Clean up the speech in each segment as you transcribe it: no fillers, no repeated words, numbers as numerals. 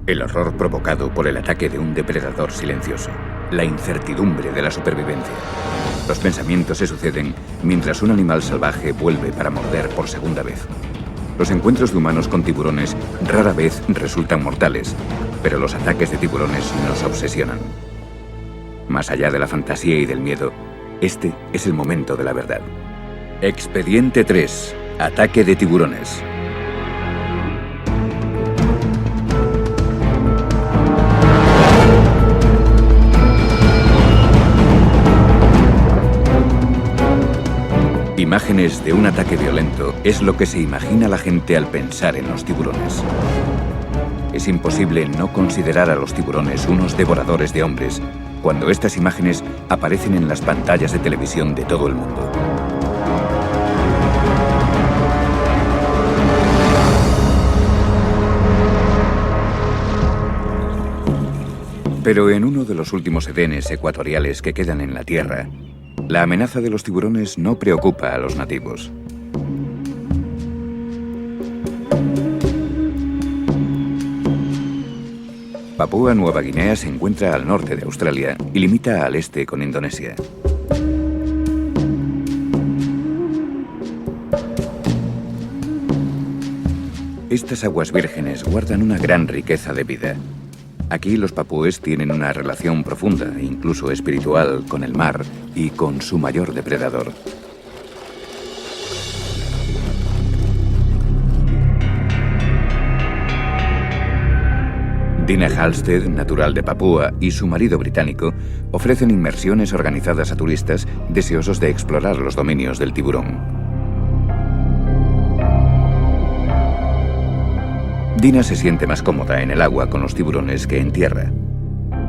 El horror provocado por el ataque de un depredador silencioso. La incertidumbre de la supervivencia. Los pensamientos se suceden mientras un animal salvaje vuelve para morder por segunda vez. Los encuentros de humanos con tiburones rara vez resultan mortales, pero los ataques de tiburones nos obsesionan. Más allá de la fantasía y del miedo, este es el momento de la verdad. Expediente 3. Ataque de tiburones. Imágenes de un ataque violento es lo que se imagina la gente al pensar en los tiburones. Es imposible no considerar a los tiburones unos devoradores de hombres cuando estas imágenes aparecen en las pantallas de televisión de todo el mundo. Pero en uno de los últimos edenes ecuatoriales que quedan en la Tierra, la amenaza de los tiburones no preocupa a los nativos. Papúa Nueva Guinea se encuentra al norte de Australia y limita al este con Indonesia. Estas aguas vírgenes guardan una gran riqueza de vida. Aquí los papúes tienen una relación profunda, incluso espiritual, con el mar y con su mayor depredador. Dina Halstead, natural de Papúa, y su marido británico ofrecen inmersiones organizadas a turistas deseosos de explorar los dominios del tiburón. Dina se siente más cómoda en el agua con los tiburones que en tierra.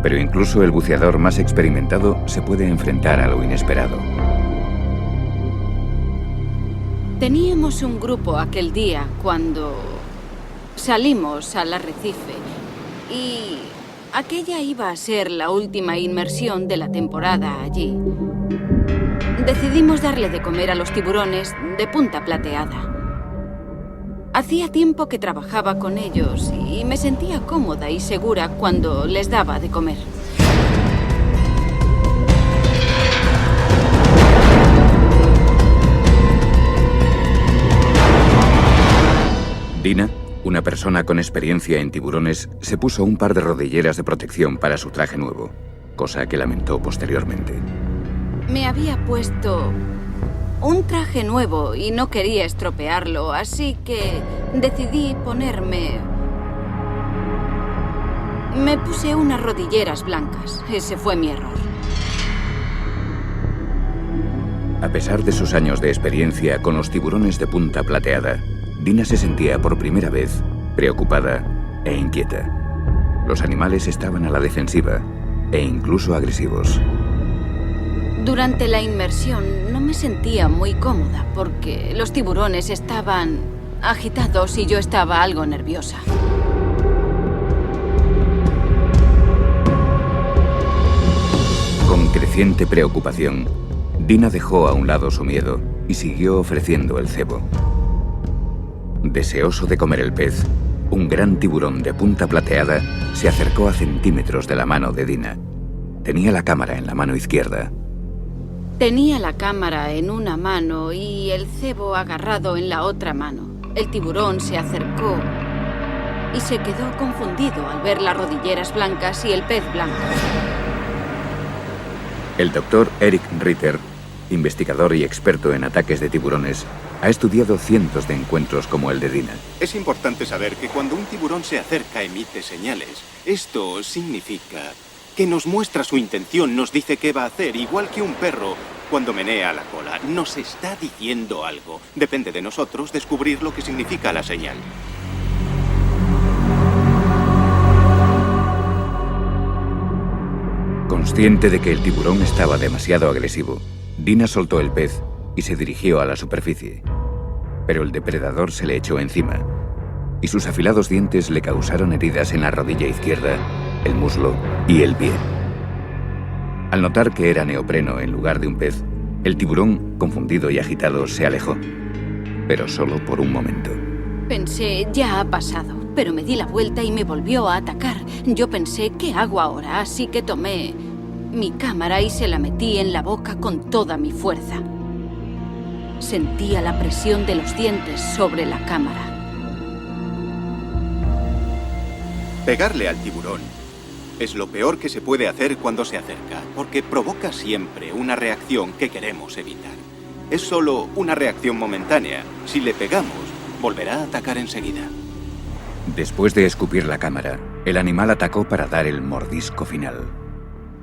Pero incluso el buceador más experimentado se puede enfrentar a lo inesperado. Teníamos un grupo aquel día cuando salimos al arrecife y aquella iba a ser la última inmersión de la temporada allí. Decidimos darle de comer a los tiburones de punta plateada. Hacía tiempo que trabajaba con ellos y me sentía cómoda y segura cuando les daba de comer. Dina, una persona con experiencia en tiburones, se puso un par de rodilleras de protección para su traje nuevo, cosa que lamentó posteriormente. Me había puesto un traje nuevo y no quería estropearlo, así que decidí ponerme... Me puse unas rodilleras blancas. Ese fue mi error. A pesar de sus años de experiencia con los tiburones de punta plateada, Dina se sentía por primera vez preocupada e inquieta. Los animales estaban a la defensiva e incluso agresivos. Durante la inmersión no me sentía muy cómoda porque los tiburones estaban agitados y yo estaba algo nerviosa. Con creciente preocupación, Dina dejó a un lado su miedo y siguió ofreciendo el cebo. Deseoso de comer el pez, un gran tiburón de punta plateada se acercó a centímetros de la mano de Dina. Tenía la cámara en la mano izquierda. Tenía la cámara en una mano y el cebo agarrado en la otra mano. El tiburón se acercó y se quedó confundido al ver las rodilleras blancas y el pez blanco. El doctor Eric Ritter, investigador y experto en ataques de tiburones, ha estudiado cientos de encuentros como el de Dina. Es importante saber que cuando un tiburón se acerca emite señales. Esto significa que nos muestra su intención, nos dice qué va a hacer, igual que un perro cuando menea la cola. Nos está diciendo algo. Depende de nosotros descubrir lo que significa la señal. Consciente de que el tiburón estaba demasiado agresivo, Dina soltó el pez y se dirigió a la superficie. Pero el depredador se le echó encima y sus afilados dientes le causaron heridas en la rodilla izquierda, el muslo y el pie. Al notar que era neopreno en lugar de un pez, el tiburón, confundido y agitado, se alejó, pero solo por un momento. Pensé, ya ha pasado. pero me di la vuelta y me volvió a atacar. Yo pensé, ¿qué hago ahora? Así que tomé mi cámara y se la metí en la boca con toda mi fuerza. Sentía la presión de los dientes sobre la cámara. Pegarle al tiburón es lo peor que se puede hacer cuando se acerca, porque provoca siempre una reacción que queremos evitar. Es solo una reacción momentánea. Si le pegamos, volverá a atacar enseguida. Después de escupir la cámara, el animal atacó para dar el mordisco final.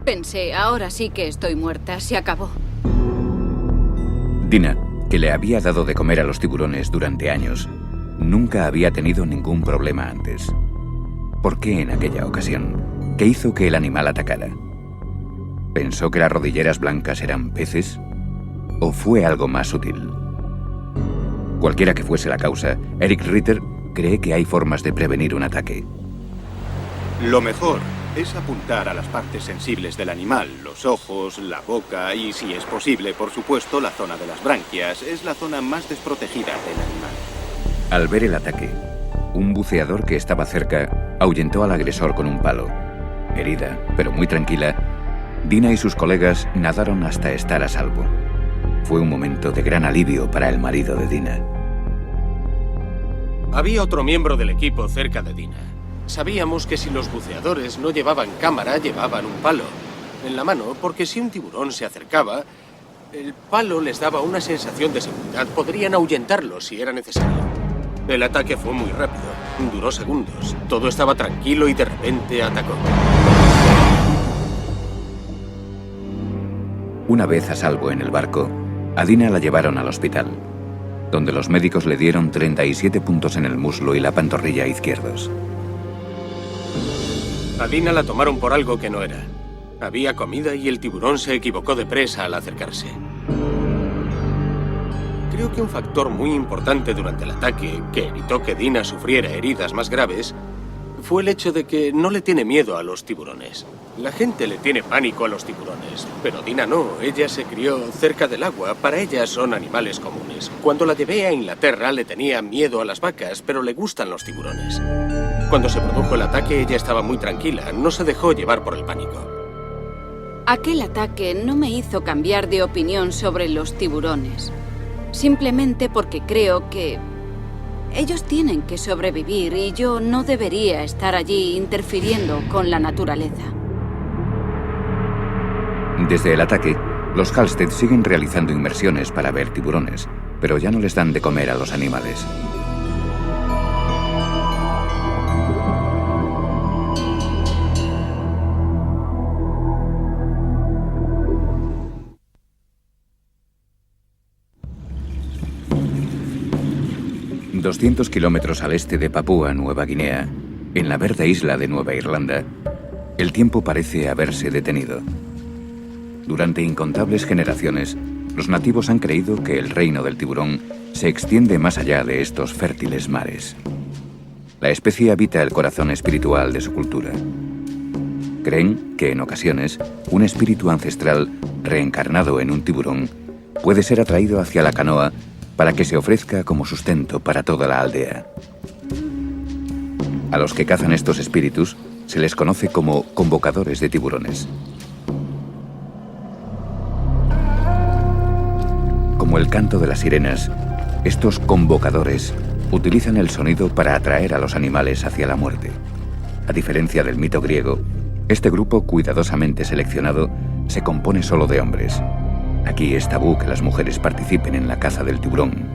Pensé, ahora sí que estoy muerta, se acabó. Dina, que le había dado de comer a los tiburones durante años, nunca había tenido ningún problema antes. ¿Por qué en aquella ocasión? ¿Qué hizo que el animal atacara? ¿Pensó que las rodilleras blancas eran peces? ¿O fue algo más sutil? Cualquiera que fuese la causa, Eric Ritter cree que hay formas de prevenir un ataque. Lo mejor es apuntar a las partes sensibles del animal, los ojos, la boca y, si es posible, por supuesto, la zona de las branquias. Es la zona más desprotegida del animal. Al ver el ataque, un buceador que estaba cerca ahuyentó al agresor con un palo. Herida, pero muy tranquila, Dina y sus colegas nadaron hasta estar a salvo. Fue un momento de gran alivio para el marido de Dina. Había otro miembro del equipo cerca de Dina. Sabíamos que si los buceadores no llevaban cámara, llevaban un palo en la mano, porque si un tiburón se acercaba, el palo les daba una sensación de seguridad. Podrían ahuyentarlo si era necesario. El ataque fue muy rápido, duró segundos. Todo estaba tranquilo y de repente atacó. Una vez a salvo en el barco, a Dina la llevaron al hospital, donde los médicos le dieron 37 puntos en el muslo y la pantorrilla izquierdos. A Dina la tomaron por algo que no era. Había comida y el tiburón se equivocó de presa al acercarse. Creo que un factor muy importante durante el ataque, que evitó que Dina sufriera heridas más graves, fue el hecho de que no le tiene miedo a los tiburones. La gente le tiene pánico a los tiburones, pero Dina no. Ella se crió cerca del agua. Para ella son animales comunes. Cuando la llevé a Inglaterra le tenía miedo a las vacas, pero le gustan los tiburones. Cuando se produjo el ataque ella estaba muy tranquila, no se dejó llevar por el pánico. Aquel ataque no me hizo cambiar de opinión sobre los tiburones. Simplemente porque creo que ellos tienen que sobrevivir y yo no debería estar allí interfiriendo con la naturaleza. Desde el ataque, los Halstead siguen realizando inmersiones para ver tiburones, pero ya no les dan de comer a los animales. ...200 kilómetros al este de Papúa Nueva Guinea, en la verde isla de Nueva Irlanda, el tiempo parece haberse detenido. Durante incontables generaciones, los nativos han creído que el reino del tiburón se extiende más allá de estos fértiles mares. La especie habita el corazón espiritual de su cultura. Creen que en ocasiones un espíritu ancestral reencarnado en un tiburón puede ser atraído hacia la canoa para que se ofrezca como sustento para toda la aldea. A los que cazan estos espíritus se les conoce como convocadores de tiburones. Como el canto de las sirenas, estos convocadores utilizan el sonido para atraer a los animales hacia la muerte. A diferencia del mito griego, este grupo cuidadosamente seleccionado se compone solo de hombres. Aquí es tabú que las mujeres participen en la caza del tiburón.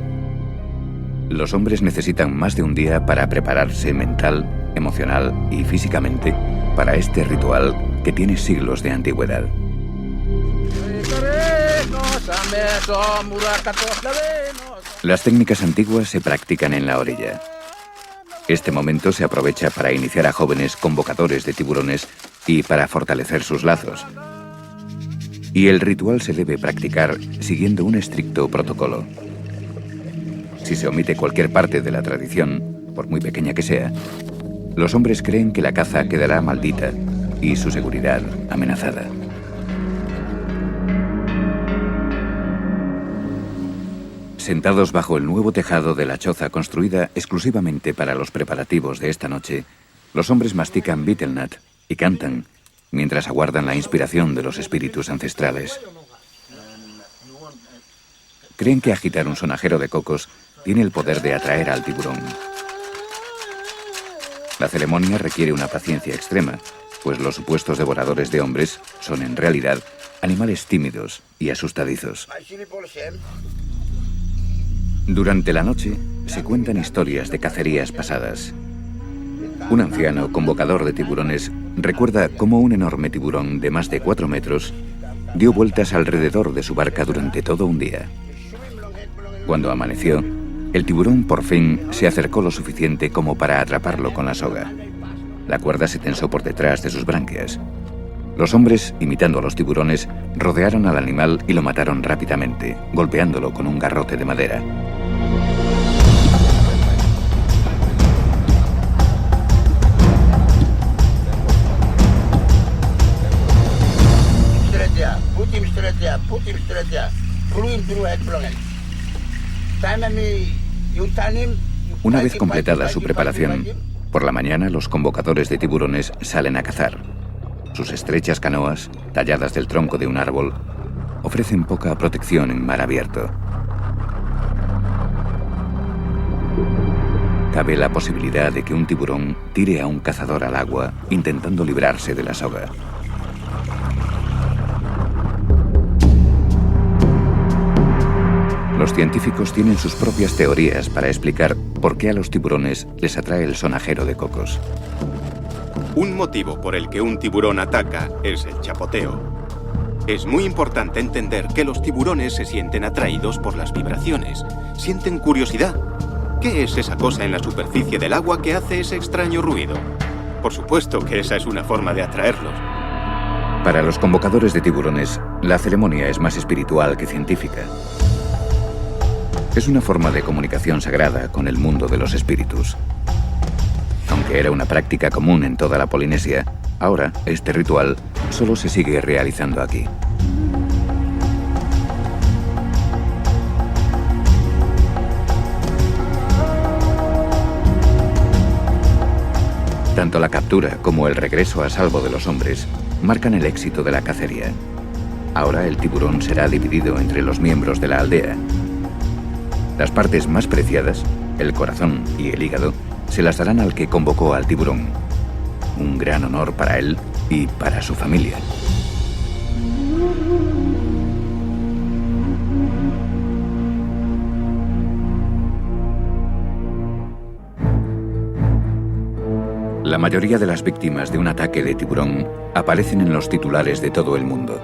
Los hombres necesitan más de un día para prepararse mental, emocional y físicamente para este ritual que tiene siglos de antigüedad. Las técnicas antiguas se practican en la orilla. Este momento se aprovecha para iniciar a jóvenes convocadores de tiburones y para fortalecer sus lazos. Y el ritual se debe practicar siguiendo un estricto protocolo. Si se omite cualquier parte de la tradición, por muy pequeña que sea, los hombres creen que la caza quedará maldita y su seguridad amenazada. Sentados bajo el nuevo tejado de la choza construida exclusivamente para los preparativos de esta noche, los hombres mastican betel nut y cantan mientras aguardan la inspiración de los espíritus ancestrales. Creen que agitar un sonajero de cocos tiene el poder de atraer al tiburón. La ceremonia requiere una paciencia extrema, pues los supuestos devoradores de hombres son en realidad animales tímidos y asustadizos. Durante la noche se cuentan historias de cacerías pasadas. Un anciano convocador de tiburones recuerda cómo un enorme tiburón de más de 4 metros dio vueltas alrededor de su barca durante todo un día. Cuando amaneció, el tiburón por fin se acercó lo suficiente como para atraparlo con la soga. La cuerda se tensó por detrás de sus branquias. Los hombres, imitando a los tiburones, rodearon al animal y lo mataron rápidamente, golpeándolo con un garrote de madera. Una vez completada su preparación, por la mañana los convocadores de tiburones salen a cazar. Sus estrechas canoas, talladas del tronco de un árbol, ofrecen poca protección en mar abierto. Cabe la posibilidad de que un tiburón tire a un cazador al agua intentando librarse de la soga. Los científicos tienen sus propias teorías para explicar por qué a los tiburones les atrae el sonajero de cocos. Un motivo por el que un tiburón ataca es el chapoteo. Es muy importante entender que los tiburones se sienten atraídos por las vibraciones. Sienten curiosidad. ¿Qué es esa cosa en la superficie del agua que hace ese extraño ruido? Por supuesto que esa es una forma de atraerlos. Para los convocadores de tiburones, la ceremonia es más espiritual que científica. Es una forma de comunicación sagrada con el mundo de los espíritus. Aunque era una práctica común en toda la Polinesia, ahora este ritual solo se sigue realizando aquí. Tanto la captura como el regreso a salvo de los hombres marcan el éxito de la cacería. Ahora el tiburón será dividido entre los miembros de la aldea. Las partes más preciadas, el corazón y el hígado, se las darán al que convocó al tiburón. Un gran honor para él y para su familia. La mayoría de las víctimas de un ataque de tiburón aparecen en los titulares de todo el mundo.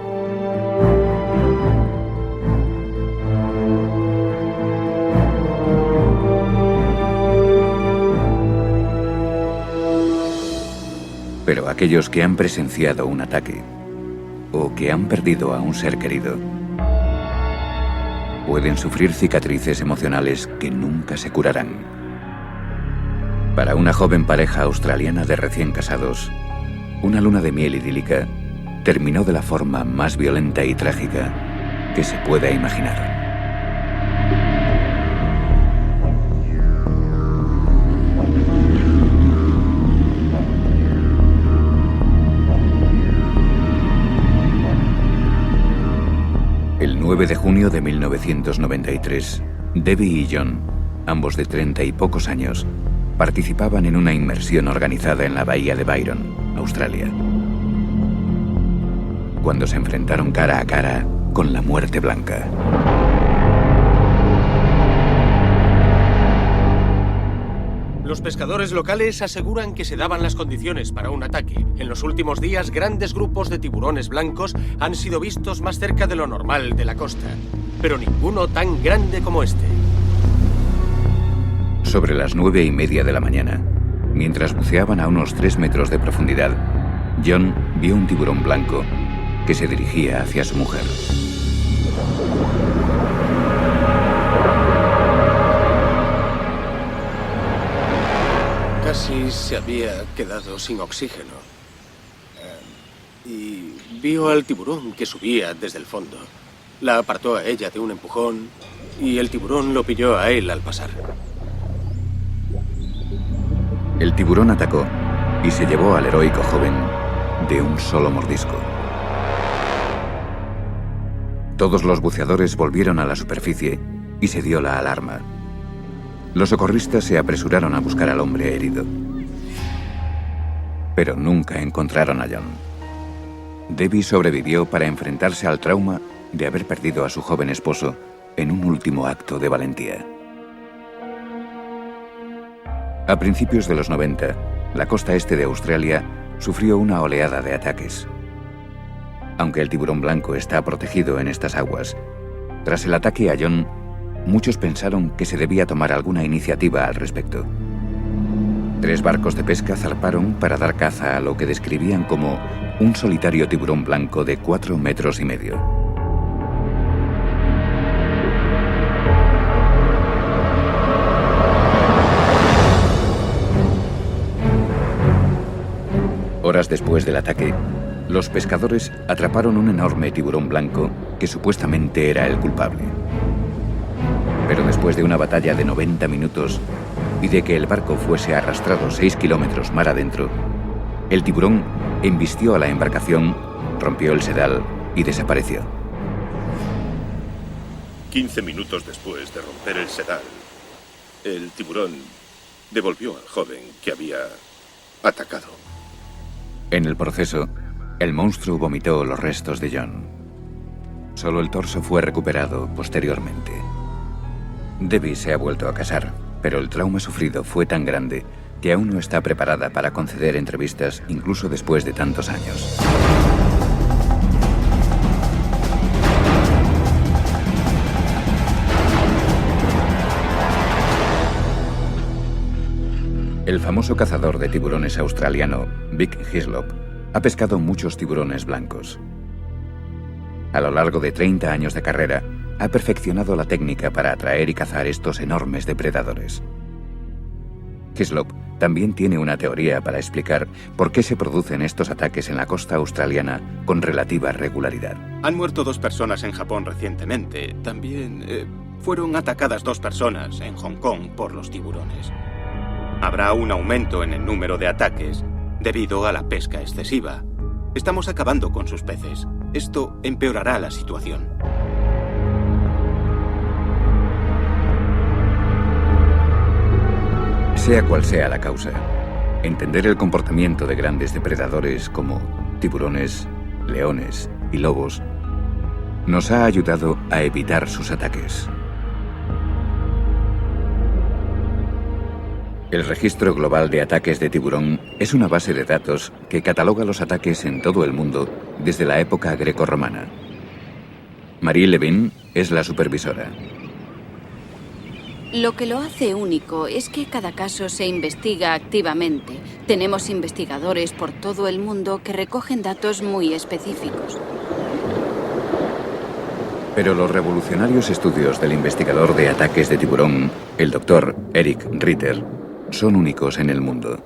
Pero aquellos que han presenciado un ataque o que han perdido a un ser querido pueden sufrir cicatrices emocionales que nunca se curarán. Para una joven pareja australiana de recién casados, una luna de miel idílica terminó de la forma más violenta y trágica que se pueda imaginar. El 9 de junio de 1993, Debbie y John, ambos de 30 y pocos años, participaban en una inmersión organizada en la bahía de Byron, Australia, cuando se enfrentaron cara a cara con la muerte blanca. Los pescadores locales aseguran que se daban las condiciones para un ataque. En los últimos días, grandes grupos de tiburones blancos han sido vistos más cerca de lo normal de la costa, pero ninguno tan grande como este. Sobre las 9:30 de la mañana, mientras buceaban a unos 3 metros de profundidad, John vio un tiburón blanco que se dirigía hacia su mujer. Casi se había quedado sin oxígeno. Y vio al tiburón que subía desde el fondo. La apartó a ella de un empujón y el tiburón lo pilló a él al pasar. El tiburón atacó y se llevó al heroico joven de un solo mordisco. Todos los buceadores volvieron a la superficie y se dio la alarma. Los socorristas se apresuraron a buscar al hombre herido. Pero nunca encontraron a John. Debbie sobrevivió para enfrentarse al trauma de haber perdido a su joven esposo en un último acto de valentía. A principios de los 90, la costa este de Australia sufrió una oleada de ataques. Aunque el tiburón blanco está protegido en estas aguas, tras el ataque a John, muchos pensaron que se debía tomar alguna iniciativa al respecto. 3 barcos de pesca zarparon para dar caza a lo que describían como un solitario tiburón blanco de 4,5 metros. Horas después del ataque, los pescadores atraparon un enorme tiburón blanco que supuestamente era el culpable. Pero después de una batalla de 90 minutos y de que el barco fuese arrastrado 6 kilómetros mar adentro, el tiburón embistió a la embarcación, rompió el sedal y desapareció. 15 minutos después de romper el sedal, el tiburón devolvió al joven que había atacado. En el proceso, el monstruo vomitó los restos de John. Solo el torso fue recuperado posteriormente. Debbie se ha vuelto a casar, pero el trauma sufrido fue tan grande que aún no está preparada para conceder entrevistas incluso después de tantos años. El famoso cazador de tiburones australiano, Vic Hislop, ha pescado muchos tiburones blancos. A lo largo de 30 años de carrera, ha perfeccionado la técnica para atraer y cazar estos enormes depredadores. Hislop también tiene una teoría para explicar por qué se producen estos ataques en la costa australiana con relativa regularidad. Han muerto 2 personas en Japón recientemente. También fueron atacadas 2 personas en Hong Kong por los tiburones. Habrá un aumento en el número de ataques debido a la pesca excesiva. Estamos acabando con sus peces. Esto empeorará la situación. Sea cual sea la causa, entender el comportamiento de grandes depredadores como tiburones, leones y lobos nos ha ayudado a evitar sus ataques. El Registro Global de Ataques de Tiburón es una base de datos que cataloga los ataques en todo el mundo desde la época grecorromana. Marie Levin es la supervisora. Lo que lo hace único es que cada caso se investiga activamente. Tenemos investigadores por todo el mundo que recogen datos muy específicos. Pero los revolucionarios estudios del investigador de ataques de tiburón, el Dr. Eric Ritter, son únicos en el mundo.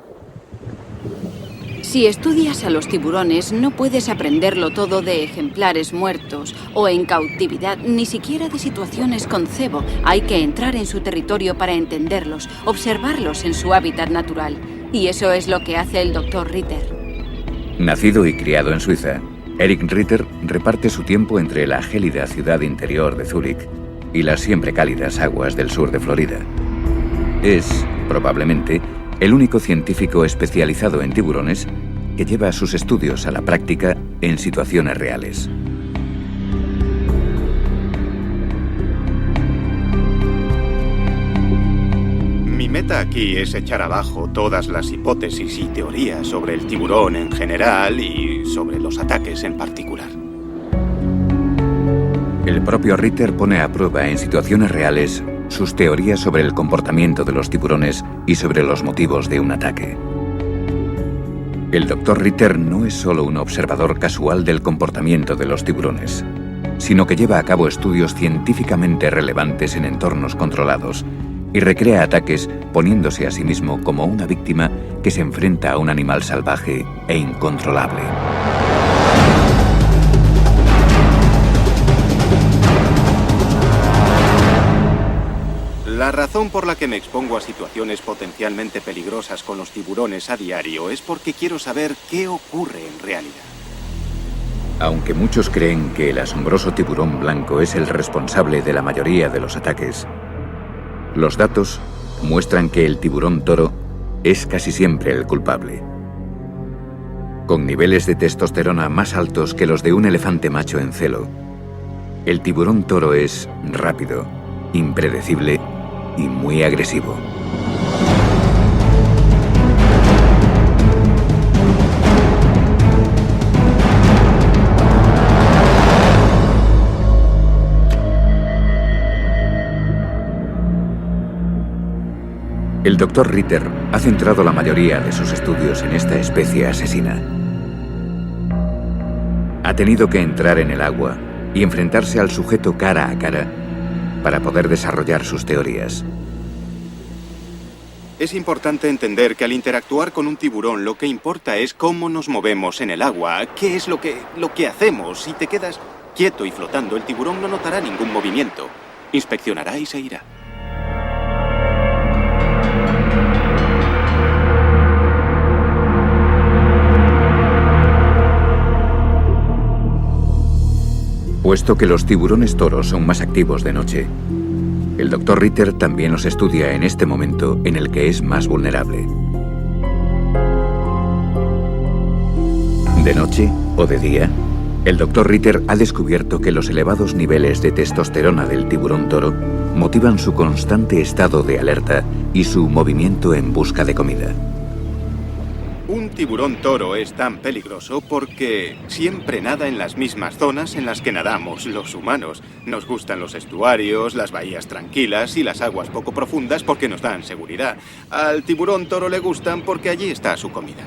Si estudias a los tiburones, no puedes aprenderlo todo de ejemplares muertos o en cautividad, ni siquiera de situaciones con cebo. Hay que entrar en su territorio para entenderlos, observarlos en su hábitat natural. Y eso es lo que hace el Dr. Ritter. Nacido y criado en Suiza, Eric Ritter reparte su tiempo entre la gélida ciudad interior de Zúrich y las siempre cálidas aguas del sur de Florida. Es, probablemente, el único científico especializado en tiburones que lleva sus estudios a la práctica en situaciones reales. Mi meta aquí es echar abajo todas las hipótesis y teorías sobre el tiburón en general y sobre los ataques en particular. El propio Ritter pone a prueba en situaciones reales sus teorías sobre el comportamiento de los tiburones y sobre los motivos de un ataque. El Dr. Ritter no es solo un observador casual del comportamiento de los tiburones, sino que lleva a cabo estudios científicamente relevantes en entornos controlados y recrea ataques poniéndose a sí mismo como una víctima que se enfrenta a un animal salvaje e incontrolable. La razón por la que me expongo a situaciones potencialmente peligrosas con los tiburones a diario es porque quiero saber qué ocurre en realidad. Aunque muchos creen que el asombroso tiburón blanco es el responsable de la mayoría de los ataques, los datos muestran que el tiburón toro es casi siempre el culpable. Con niveles de testosterona más altos que los de un elefante macho en celo, el tiburón toro es rápido, impredecible y muy agresivo. El Dr. Ritter ha centrado la mayoría de sus estudios en esta especie asesina. Ha tenido que entrar en el agua y enfrentarse al sujeto cara a cara para poder desarrollar sus teorías. Es importante entender que al interactuar con un tiburón lo que importa es cómo nos movemos en el agua, qué es lo que hacemos. Si te quedas quieto y flotando, el tiburón no notará ningún movimiento. Inspeccionará y se irá. Puesto que los tiburones toros son más activos de noche, el Dr. Ritter también los estudia en este momento en el que es más vulnerable. De noche o de día, el Dr. Ritter ha descubierto que los elevados niveles de testosterona del tiburón toro motivan su constante estado de alerta y su movimiento en busca de comida. Un tiburón toro es tan peligroso porque siempre nada en las mismas zonas en las que nadamos los humanos. Nos gustan los estuarios, las bahías tranquilas y las aguas poco profundas porque nos dan seguridad. Al tiburón toro le gustan porque allí está su comida.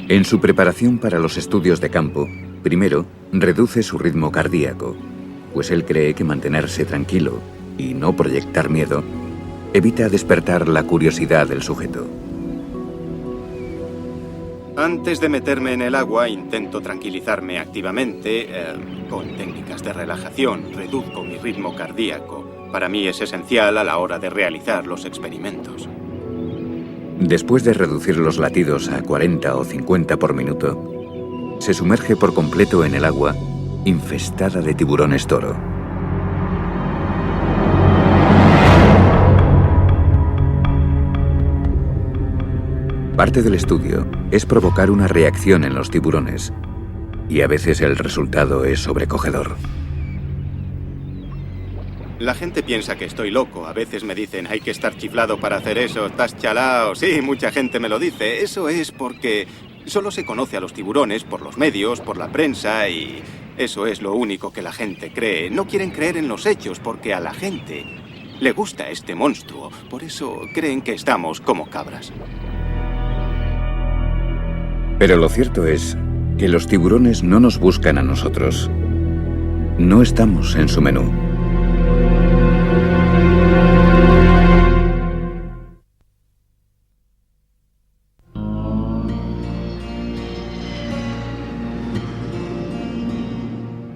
En su preparación para los estudios de campo, primero reduce su ritmo cardíaco, pues él cree que mantenerse tranquilo y no proyectar miedo evita despertar la curiosidad del sujeto. Antes de meterme en el agua, intento tranquilizarme activamente con técnicas de relajación. Reduzco mi ritmo cardíaco. Para mí es esencial a la hora de realizar los experimentos. Después de reducir los latidos a 40 o 50 por minuto, se sumerge por completo en el agua infestada de tiburones toro. Parte del estudio es provocar una reacción en los tiburones, y a veces el resultado es sobrecogedor. La gente piensa que estoy loco. A veces me dicen, hay que estar chiflado para hacer eso, estás chalao. Sí, mucha gente me lo dice. Eso es porque solo se conoce a los tiburones por los medios, por la prensa, y eso es lo único que la gente cree. No quieren creer en los hechos porque a la gente le gusta este monstruo. Por eso creen que estamos como cabras. Pero lo cierto es que los tiburones no nos buscan a nosotros. No estamos en su menú.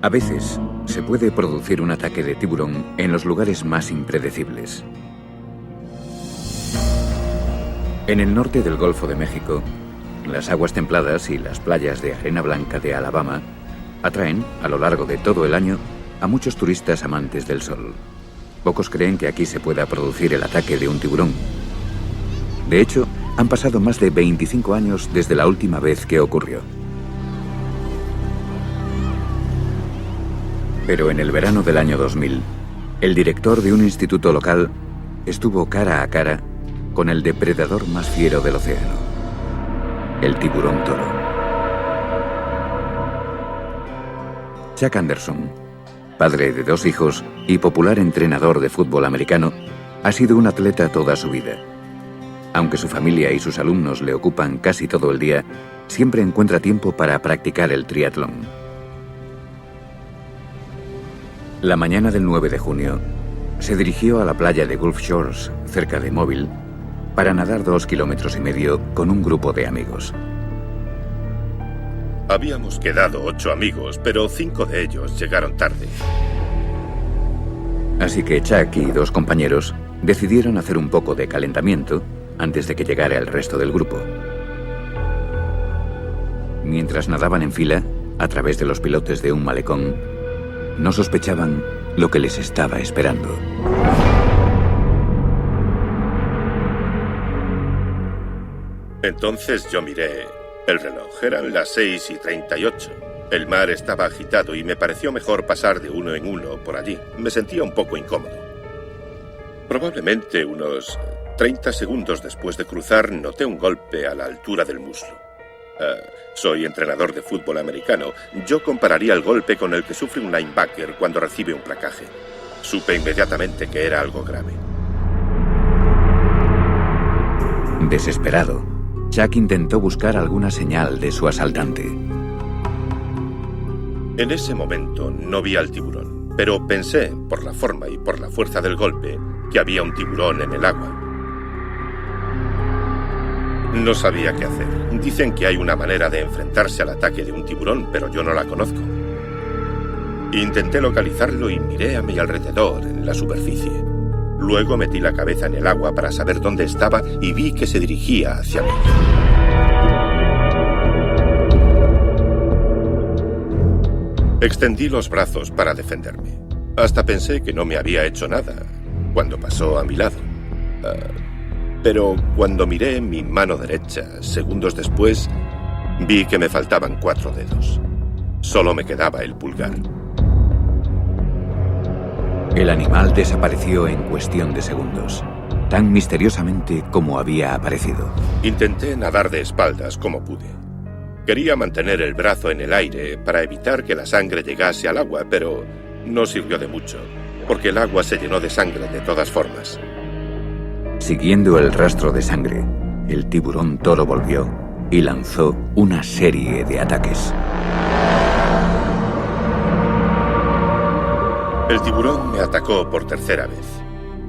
A veces se puede producir un ataque de tiburón en los lugares más impredecibles. En el norte del Golfo de México, las aguas templadas y las playas de arena blanca de Alabama atraen, a lo largo de todo el año, a muchos turistas amantes del sol. Pocos creen que aquí se pueda producir el ataque de un tiburón. De hecho, han pasado más de 25 años desde la última vez que ocurrió. Pero en el verano del año 2000, el director de un instituto local estuvo cara a cara con el depredador más fiero del océano, el tiburón toro. Chuck Anderson, padre de 2 hijos y popular entrenador de fútbol americano, ha sido un atleta toda su vida. Aunque su familia y sus alumnos le ocupan casi todo el día, siempre encuentra tiempo para practicar el triatlón. La mañana del 9 de junio, se dirigió a la playa de Gulf Shores, cerca de Mobile, para nadar 2,5 kilómetros con un grupo de amigos. Habíamos quedado 8 amigos, pero 5 de ellos llegaron tarde. Así que Chuck y 2 compañeros Decidieron hacer un poco de calentamiento antes de que llegara el resto del grupo. Mientras nadaban en fila, a través de los pilotes de un malecón, no sospechaban lo que les estaba esperando. Entonces yo miré el reloj. Eran las 6:38. El mar estaba agitado y me pareció mejor pasar de uno en uno por allí. Me sentía un poco incómodo. Probablemente unos 30 segundos después de cruzar, noté un golpe a la altura del muslo. Soy entrenador de fútbol americano. Yo compararía el golpe con el que sufre un linebacker cuando recibe un placaje. Supe inmediatamente que era algo grave. Desesperado, Chuck intentó buscar alguna señal de su asaltante. En ese momento no vi al tiburón, pero pensé, por la forma y por la fuerza del golpe, que había un tiburón en el agua. No sabía qué hacer. Dicen que hay una manera de enfrentarse al ataque de un tiburón, pero yo no la conozco. Intenté localizarlo y miré a mi alrededor, en la superficie. Luego metí la cabeza en el agua para saber dónde estaba y vi que se dirigía hacia mí. Extendí los brazos para defenderme. Hasta pensé que no me había hecho nada cuando pasó a mi lado. Pero cuando miré mi mano derecha, segundos después, vi que me faltaban 4 dedos. Solo me quedaba el pulgar. El animal desapareció en cuestión de segundos, tan misteriosamente como había aparecido. Intenté nadar de espaldas como pude. Quería mantener el brazo en el aire para evitar que la sangre llegase al agua, pero no sirvió de mucho, porque el agua se llenó de sangre de todas formas. Siguiendo el rastro de sangre, el tiburón toro volvió y lanzó una serie de ataques. El tiburón me atacó por tercera vez.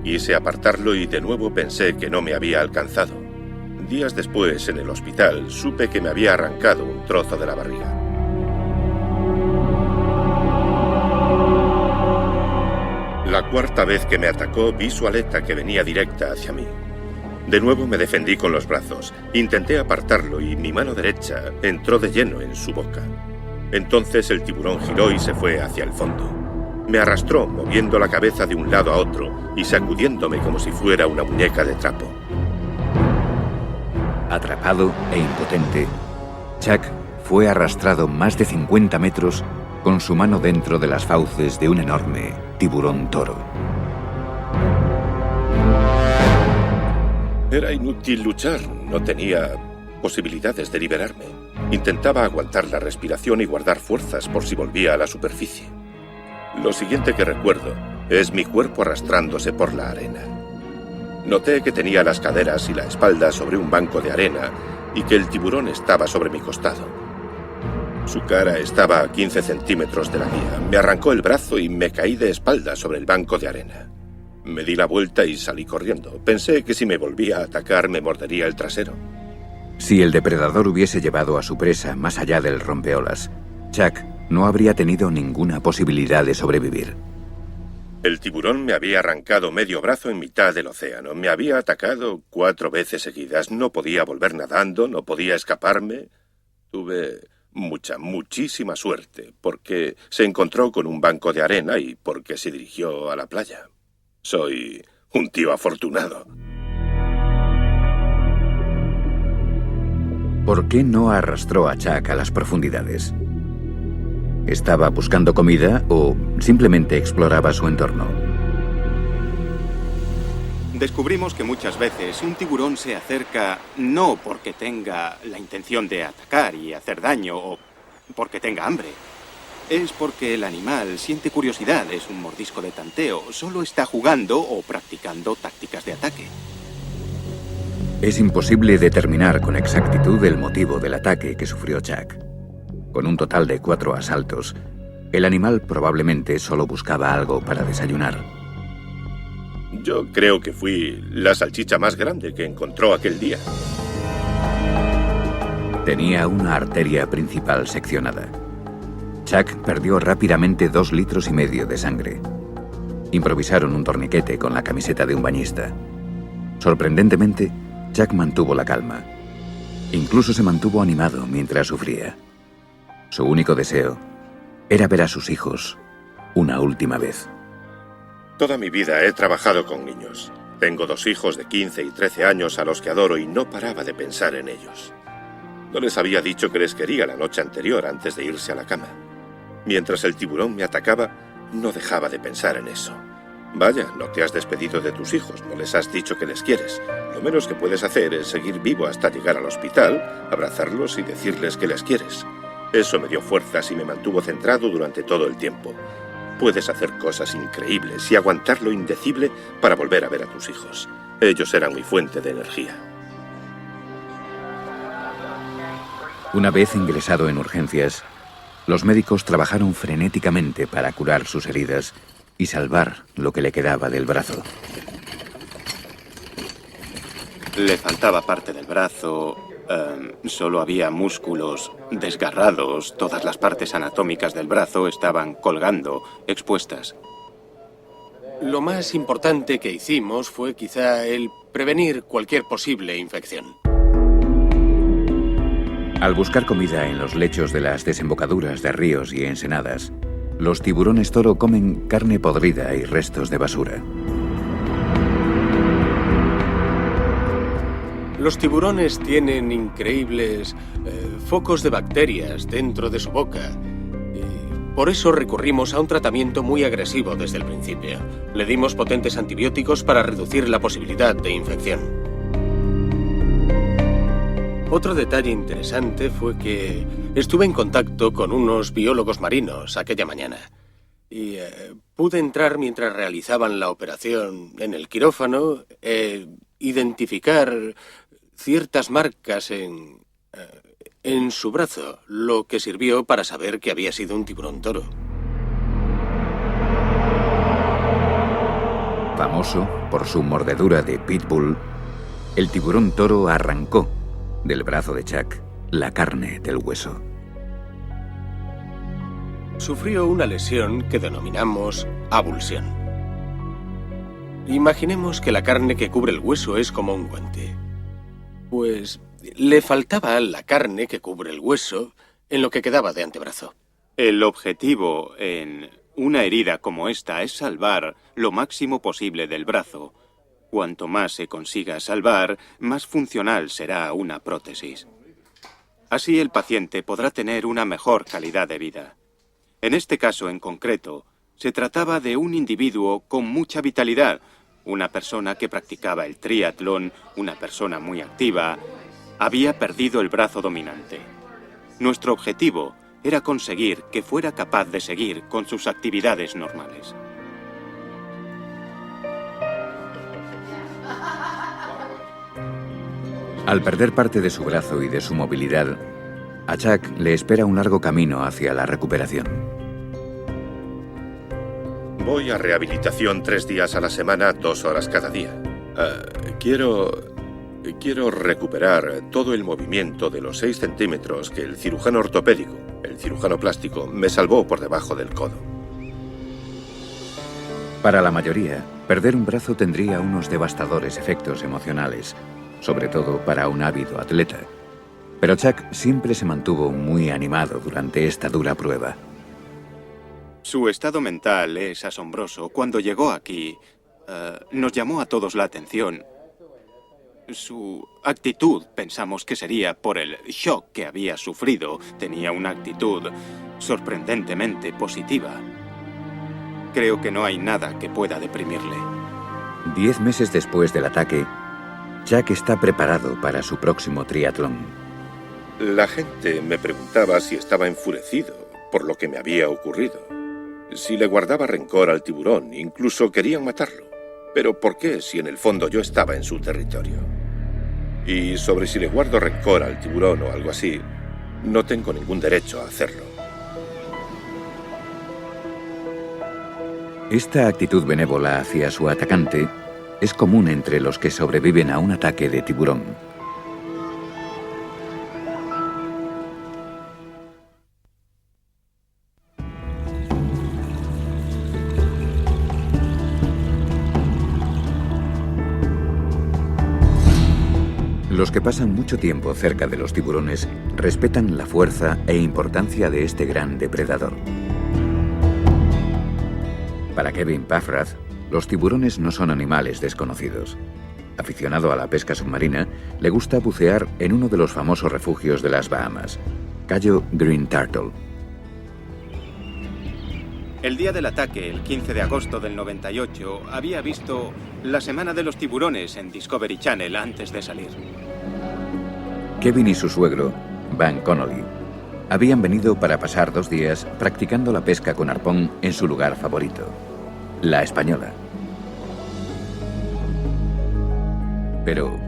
Quise apartarlo y de nuevo pensé que no me había alcanzado. Días después, en el hospital, supe que me había arrancado un trozo de la barriga. La cuarta vez que me atacó, vi su aleta que venía directa hacia mí. De nuevo me defendí con los brazos. Intenté apartarlo y mi mano derecha entró de lleno en su boca. Entonces el tiburón giró y se fue hacia el fondo. Me arrastró, moviendo la cabeza de un lado a otro y sacudiéndome como si fuera una muñeca de trapo. Atrapado e impotente, Chuck fue arrastrado más de 50 metros con su mano dentro de las fauces de un enorme tiburón toro. Era inútil luchar, no tenía posibilidades de liberarme. Intentaba aguantar la respiración y guardar fuerzas por si volvía a la superficie. Lo siguiente que recuerdo es mi cuerpo arrastrándose por la arena. Noté que tenía las caderas y la espalda sobre un banco de arena y que el tiburón estaba sobre mi costado. Su cara estaba a 15 centímetros de la mía. Me arrancó el brazo y me caí de espalda sobre el banco de arena. Me di la vuelta y salí corriendo. Pensé que si me volvía a atacar me mordería el trasero. Si el depredador hubiese llevado a su presa más allá del rompeolas, Chuck no habría tenido ninguna posibilidad de sobrevivir. El tiburón me había arrancado medio brazo en mitad del océano. Me había atacado 4 veces seguidas. No podía volver nadando, no podía escaparme. Tuve muchísima suerte, porque se encontró con un banco de arena y porque se dirigió a la playa. Soy un tío afortunado. ¿Por qué no arrastró a Chuck a las profundidades? ¿Estaba buscando comida o simplemente exploraba su entorno? Descubrimos que muchas veces un tiburón se acerca no porque tenga la intención de atacar y hacer daño o porque tenga hambre. Es porque el animal siente curiosidad, es un mordisco de tanteo, solo está jugando o practicando tácticas de ataque. Es imposible determinar con exactitud el motivo del ataque que sufrió Chuck. Con un total de 4 asaltos, el animal probablemente solo buscaba algo para desayunar. Yo creo que fui la salchicha más grande que encontró aquel día. Tenía una arteria principal seccionada. Chuck perdió rápidamente 2,5 litros de sangre. Improvisaron un torniquete con la camiseta de un bañista. Sorprendentemente, Jack mantuvo la calma. Incluso se mantuvo animado mientras sufría. Su único deseo era ver a sus hijos una última vez. Toda mi vida he trabajado con niños. Tengo 2 hijos de 15 y 13 años a los que adoro y no paraba de pensar en ellos. No les había dicho que les quería la noche anterior antes de irse a la cama. Mientras el tiburón me atacaba, no dejaba de pensar en eso. Vaya, no te has despedido de tus hijos, no les has dicho que les quieres. Lo menos que puedes hacer es seguir vivo hasta llegar al hospital, abrazarlos y decirles que les quieres. Eso me dio fuerzas y me mantuvo centrado durante todo el tiempo. Puedes hacer cosas increíbles y aguantar lo indecible para volver a ver a tus hijos. Ellos eran mi fuente de energía. Una vez ingresado en urgencias, los médicos trabajaron frenéticamente para curar sus heridas y salvar lo que le quedaba del brazo. Le faltaba parte del brazo, solo había músculos desgarrados, todas las partes anatómicas del brazo estaban colgando, expuestas. Lo más importante que hicimos fue quizá el prevenir cualquier posible infección. Al buscar comida en los lechos de las desembocaduras de ríos y ensenadas, los tiburones toro comen carne podrida y restos de basura. Los tiburones tienen increíbles focos de bacterias dentro de su boca. Y por eso recurrimos a un tratamiento muy agresivo desde el principio. Le dimos potentes antibióticos para reducir la posibilidad de infección. Otro detalle interesante fue que estuve en contacto con unos biólogos marinos aquella mañana. Y pude entrar mientras realizaban la operación en el quirófano, identificar ciertas marcas en su brazo, lo que sirvió para saber que había sido un tiburón toro. Famoso por su mordedura de pitbull, el tiburón toro arrancó del brazo de Chuck la carne del hueso. Sufrió una lesión que denominamos avulsión. Imaginemos que la carne que cubre el hueso es como un guante. Pues le faltaba la carne que cubre el hueso en lo que quedaba de antebrazo. El objetivo en una herida como esta es salvar lo máximo posible del brazo. Cuanto más se consiga salvar, más funcional será una prótesis. Así el paciente podrá tener una mejor calidad de vida. En este caso en concreto, se trataba de un individuo con mucha vitalidad, una persona que practicaba el triatlón, una persona muy activa, había perdido el brazo dominante. Nuestro objetivo era conseguir que fuera capaz de seguir con sus actividades normales. Al perder parte de su brazo y de su movilidad, a Chuck le espera un largo camino hacia la recuperación. Voy a rehabilitación 3 días a la semana, 2 horas cada día. Quiero recuperar todo el movimiento de los 6 centímetros que el cirujano ortopédico, el cirujano plástico, me salvó por debajo del codo. Para la mayoría, perder un brazo tendría unos devastadores efectos emocionales, sobre todo para un ávido atleta. Pero Chuck siempre se mantuvo muy animado durante esta dura prueba. Su estado mental es asombroso. Cuando llegó aquí, nos llamó a todos la atención. Su actitud, pensamos que sería por el shock que había sufrido. Tenía una actitud sorprendentemente positiva. Creo que no hay nada que pueda deprimirle. 10 meses después del ataque, Chuck está preparado para su próximo triatlón. La gente me preguntaba si estaba enfurecido por lo que me había ocurrido. Si le guardaba rencor al tiburón, incluso querían matarlo. ¿Pero por qué si en el fondo yo estaba en su territorio? Y sobre si le guardo rencor al tiburón o algo así, no tengo ningún derecho a hacerlo. Esta actitud benévola hacia su atacante es común entre los que sobreviven a un ataque de tiburón. Los que pasan mucho tiempo cerca de los tiburones respetan la fuerza e importancia de este gran depredador. Para Kevin Paffrath, los tiburones no son animales desconocidos. Aficionado a la pesca submarina, le gusta bucear en uno de los famosos refugios de las Bahamas, Cayo Green Turtle. El día del ataque, el 15 de agosto del 98, había visto La Semana de los Tiburones en Discovery Channel antes de salir. Kevin y su suegro, Van Connolly, habían venido para pasar 2 días practicando la pesca con arpón en su lugar favorito, La Española. Pero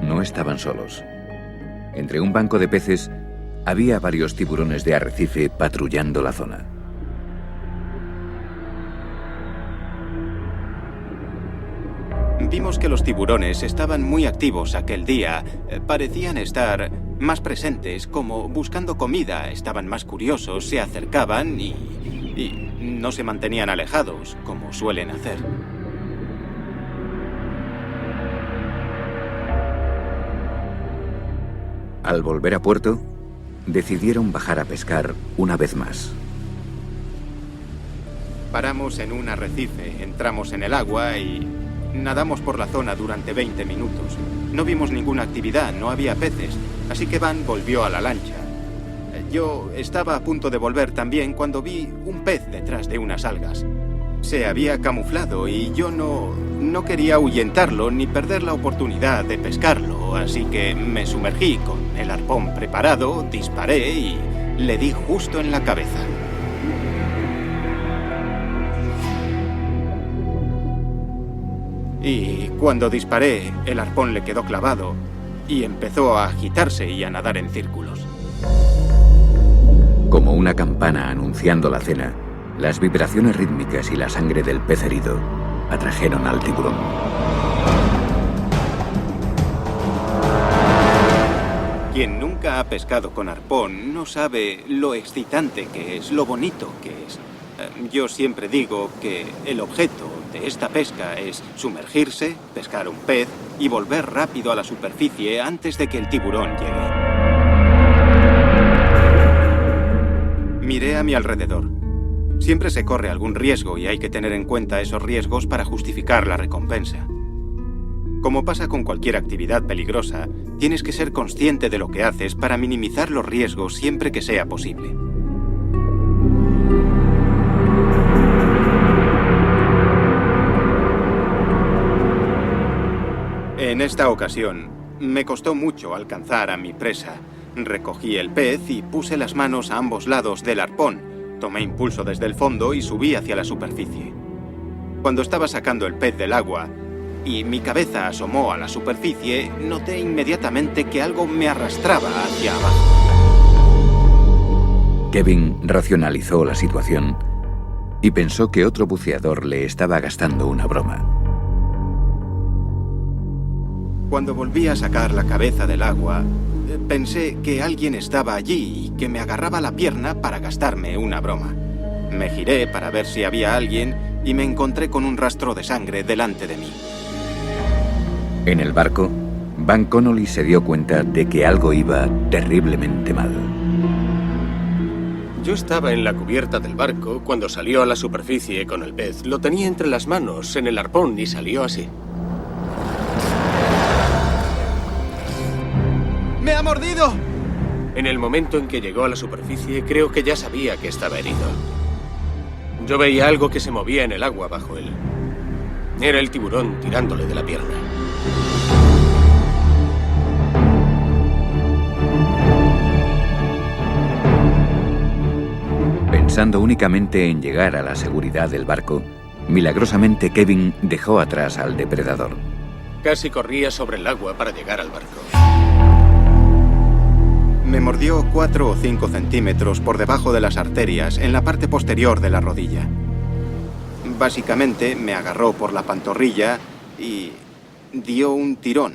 no estaban solos. Entre un banco de peces había varios tiburones de arrecife patrullando la zona. Vimos que los tiburones estaban muy activos aquel día. Parecían estar más presentes, como buscando comida. Estaban más curiosos, se acercaban y no se mantenían alejados, como suelen hacer. Al volver a puerto, decidieron bajar a pescar una vez más. Paramos en un arrecife, entramos en el agua y nadamos por la zona durante 20 minutos. No vimos ninguna actividad, no había peces, así que Van volvió a la lancha. Yo estaba a punto de volver también cuando vi un pez detrás de unas algas. Se había camuflado y yo no quería ahuyentarlo ni perder la oportunidad de pescarlo, así que me sumergí con el arpón preparado, disparé y le di justo en la cabeza. Y cuando disparé, el arpón le quedó clavado y empezó a agitarse y a nadar en círculos. Como una campana anunciando la cena, las vibraciones rítmicas y la sangre del pez herido atrajeron al tiburón. Quien nunca ha pescado con arpón no sabe lo excitante que es, lo bonito que es. Yo siempre digo que el objeto de esta pesca es sumergirse, pescar un pez y volver rápido a la superficie antes de que el tiburón llegue. Miré a mi alrededor. Siempre se corre algún riesgo y hay que tener en cuenta esos riesgos para justificar la recompensa. Como pasa con cualquier actividad peligrosa, tienes que ser consciente de lo que haces para minimizar los riesgos siempre que sea posible. En esta ocasión, me costó mucho alcanzar a mi presa. Recogí el pez y puse las manos a ambos lados del arpón. Tomé impulso desde el fondo y subí hacia la superficie. Cuando estaba sacando el pez del agua y mi cabeza asomó a la superficie, noté inmediatamente que algo me arrastraba hacia abajo. Kevin racionalizó la situación y pensó que otro buceador le estaba gastando una broma. Cuando volví a sacar la cabeza del agua, pensé que alguien estaba allí y que me agarraba la pierna para gastarme una broma. Me giré para ver si había alguien y me encontré con un rastro de sangre delante de mí. En el barco, Van Connolly se dio cuenta de que algo iba terriblemente mal. Yo estaba en la cubierta del barco cuando salió a la superficie con el pez. Lo tenía entre las manos en el arpón y salió así. ¡Me ha mordido! En el momento en que llegó a la superficie, creo que ya sabía que estaba herido. Yo veía algo que se movía en el agua bajo él. Era el tiburón tirándole de la pierna. Pensando únicamente en llegar a la seguridad del barco, milagrosamente Kevin dejó atrás al depredador. Casi corría sobre el agua para llegar al barco. Me mordió 4 o 5 centímetros por debajo de las arterias, en la parte posterior de la rodilla. Básicamente me agarró por la pantorrilla y dio un tirón.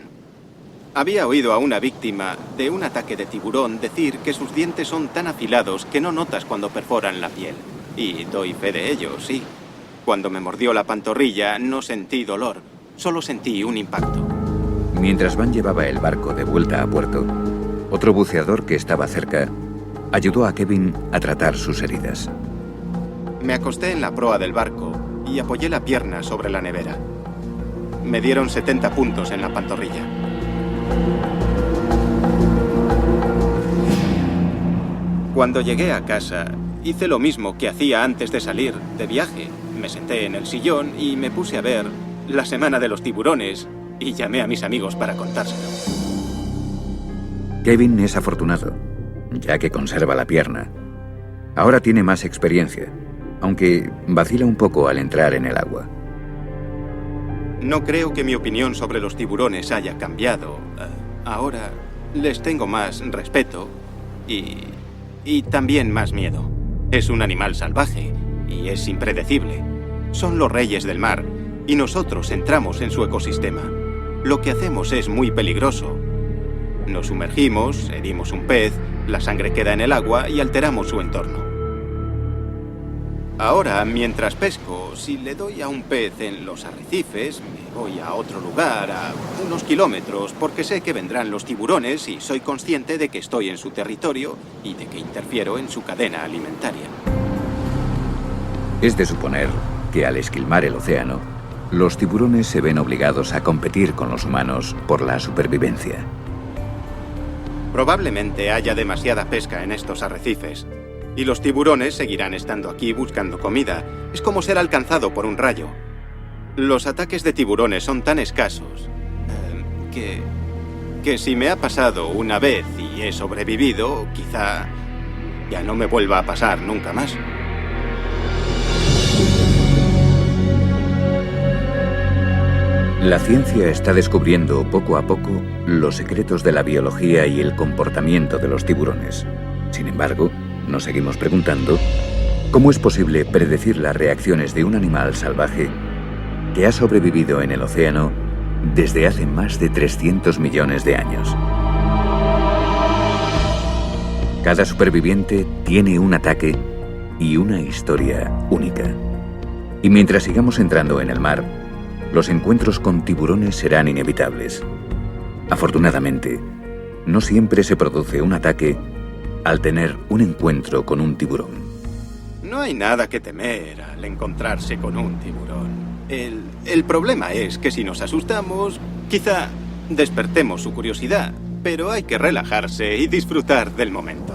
Había oído a una víctima de un ataque de tiburón decir que sus dientes son tan afilados que no notas cuando perforan la piel. Y doy fe de ello, sí. Cuando me mordió la pantorrilla no sentí dolor, solo sentí un impacto. Mientras Van llevaba el barco de vuelta a puerto, otro buceador que estaba cerca ayudó a Kevin a tratar sus heridas. Me acosté en la proa del barco y apoyé la pierna sobre la nevera. Me dieron 70 puntos en la pantorrilla. Cuando llegué a casa, hice lo mismo que hacía antes de salir de viaje. Me senté en el sillón y me puse a ver La Semana de los Tiburones y llamé a mis amigos para contárselo. Kevin es afortunado, ya que conserva la pierna. Ahora tiene más experiencia, aunque vacila un poco al entrar en el agua. No creo que mi opinión sobre los tiburones haya cambiado. Ahora les tengo más respeto y también más miedo. Es un animal salvaje y es impredecible. Son los reyes del mar y nosotros entramos en su ecosistema. Lo que hacemos es muy peligroso. Nos sumergimos, herimos un pez, la sangre queda en el agua y alteramos su entorno. Ahora, mientras pesco, si le doy a un pez en los arrecifes, me voy a otro lugar, a unos kilómetros, porque sé que vendrán los tiburones y soy consciente de que estoy en su territorio y de que interfiero en su cadena alimentaria. Es de suponer que al esquilmar el océano, los tiburones se ven obligados a competir con los humanos por la supervivencia. Probablemente haya demasiada pesca en estos arrecifes. Y los tiburones seguirán estando aquí buscando comida. Es como ser alcanzado por un rayo. Los ataques de tiburones son tan escasos que si me ha pasado una vez y he sobrevivido, quizá ya no me vuelva a pasar nunca más. La ciencia está descubriendo poco a poco los secretos de la biología y el comportamiento de los tiburones. Sin embargo, nos seguimos preguntando cómo es posible predecir las reacciones de un animal salvaje que ha sobrevivido en el océano desde hace más de 300 millones de años. Cada superviviente tiene un ataque y una historia única. Y mientras sigamos entrando en el mar, los encuentros con tiburones serán inevitables. Afortunadamente, no siempre se produce un ataque al tener un encuentro con un tiburón. No hay nada que temer al encontrarse con un tiburón. El problema es que si nos asustamos, quizá despertemos su curiosidad, pero hay que relajarse y disfrutar del momento.